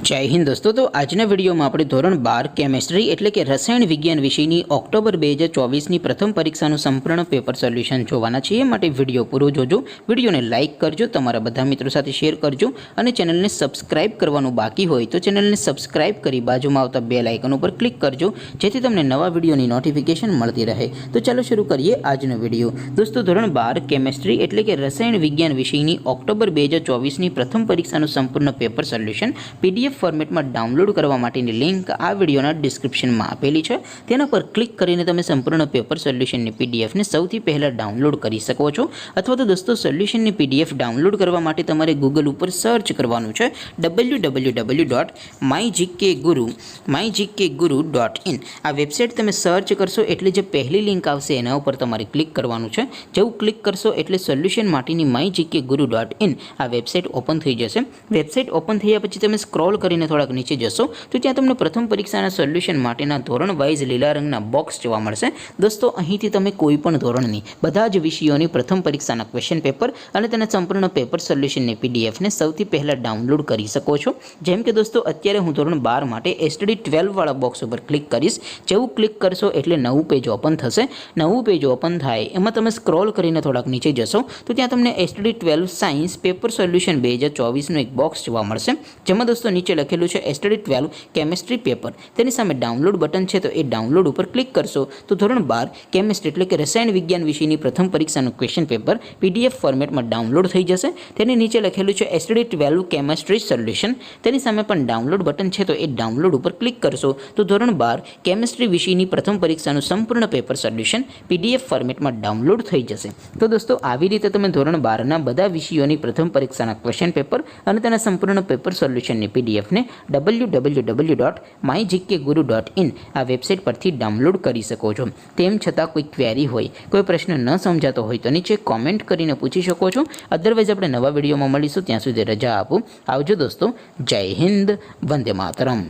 जय हिंद दोस्तों। तो आजना विडियो में આપણે ધોરણ 12 કેમેસ્ટ્રી એટલે કે રસાયણ વિજ્ઞાન વિષયની ઓક્ટોબર 2024ની પ્રથમ પરીક્ષાનું સંપૂર્ણ પેપર સોલ્યુશન જોવાના છીએ। માટે વિડિયો પૂરો જોજો, વિડિયોને લાઈક કરજો, તમારા બધા મિત્રો સાથે શેર કરજો અને ચેનલને સબસ્ક્રાઇબ કરવાનું બાકી હોય તો ચેનલને સબસ્ક્રાઇબ કરી બાજુમાં આવતા બેલ આઇકન ઉપર ક્લિક કરજો જેથી તમને નવા વિડિયોની નોટિફિકેશન મળતી રહે। તો ચાલો શરૂ કરીએ આજનો વિડિયો। દોસ્તો ધોરણ 12 કેમેસ્ટ્રી એટલે કે રસાયણ વિજ્ઞાન વિષયની ઓક્ટોબર 2024ની પ્રથમ પરીક્ષાનું સંપૂર્ણ પેપર સોલ્યુશન PDF ફોર્મેટમાં ડાઉનલોડ કરવા માટેની લિંક આ વિડિયોના ડિસ્ક્રિપ્શનમાં આપેલી છે। તેના પર ક્લિક કરીને તમે સંપૂર્ણ પેપર સોલ્યુશનની PDF ને સૌથી પહેલા ડાઉનલોડ કરી શકો છો। અથવા તો દોસ્તો સોલ્યુશનની PDF ડાઉનલોડ કરવા માટે તમારે ગૂગલ ઉપર સર્ચ કરવાનું છે www.mygkguru.in। આ વેબસાઇટ તમે સર્ચ કરશો એટલે જે પહેલી લિંક આવશે એના ઉપર તમારે ક્લિક કરવાનું છે। જેવું ક્લિક કરશો એટલે સોલ્યુશન માટેની mygkguru.in આ વેબસાઇટ ઓપન થઈ જશે। વેબસાઇટ ઓપન થયા પછી તમે સ્ક્રોલ કરીને થોડાક નીચે જશો તો ત્યાં તમને પ્રથમ પરીક્ષાના સોલ્યુશન માટેના ધોરણ વાઇઝ લીલા રંગના બોક્સ જોવા મળશે। દોસ્તો અહીંથી તમે કોઈ પણ ધોરણની બધા જ વિષયોની પ્રથમ પરીક્ષાના ક્વેશ્ચન પેપર અને તેના સંપૂર્ણ પેપર સોલ્યુશનની PDF ને સૌથી પહેલા ડાઉનલોડ કરી શકો છો। જેમ કે દોસ્તો અત્યારે હું ધોરણ 12 માટે STD 12 વાળા બોક્સ ઉપર ક્લિક કરીશ। જેવું ક્લિક કરશો એટલે નવું પેજ ઓપન થશે। નવું પેજ ઓપન થાય એમાં તમે સ્ક્રોલ કરીને થોડાક નીચે જશો તો ત્યાં તમને STD 12 સાયન્સ પેપર સોલ્યુશન 2024નું એક બોક્સ જોવા મળશે। જેમાં દોસ્તો નીચે લખેલું છે STD 12 કેમેસ્ટ્રી પેપર। તેની સામે ડાઉનલોડ બટન છે તો એ ડાઉનલોડ ઉપર ક્લિક કરશો તો ધોરણ 12 કેમેસ્ટ્રી એટલે કે રસાયણ વિજ્ઞાન વિષયની પ્રથમ પરીક્ષાનું ક્વેશ્ચન પેપર PDF ફોર્મેટમાં ડાઉનલોડ થઈ જશે। તેની નીચે લખેલું છે STD 12 કેમેસ્ટ્રી સોલ્યુશન। તેની સામે પણ ડાઉનલોડ બટન છે તો એ ડાઉનલોડ ઉપર ક્લિક કરશો તો ધોરણ 12 કેમેસ્ટ્રી વિષયની પ્રથમ પરીક્ષાનું સંપૂર્ણ પેપર સોલ્યુશન PDF ફોર્મેટમાં ડાઉનલોડ થઈ જશે। તો દોસ્તો આવી રીતે તમે ધોરણ 12ના બધા વિષયોની પ્રથમ પરીક્ષાના ક્વેશ્ચન પેપર અને તેના સંપૂર્ણ પેપર સોલ્યુશનની PDF ને www.mygkguru.in આ વેબસાઇટ પરથી ડાઉનલોડ કરી શકો છો। તેમ છતાં કોઈ ક્વેરી હોય, કોઈ પ્રશ્ન ન સમજાતો હોય તો નીચે કોમેન્ટ કરીને પૂછી શકો છો। અધરવાઇઝ આપણે નવા વિડીયોમાં મળીશું, ત્યાં સુધી રજા આપો। આવજો દોસ્તો, જય હિન્દ, વંદે માતરમ।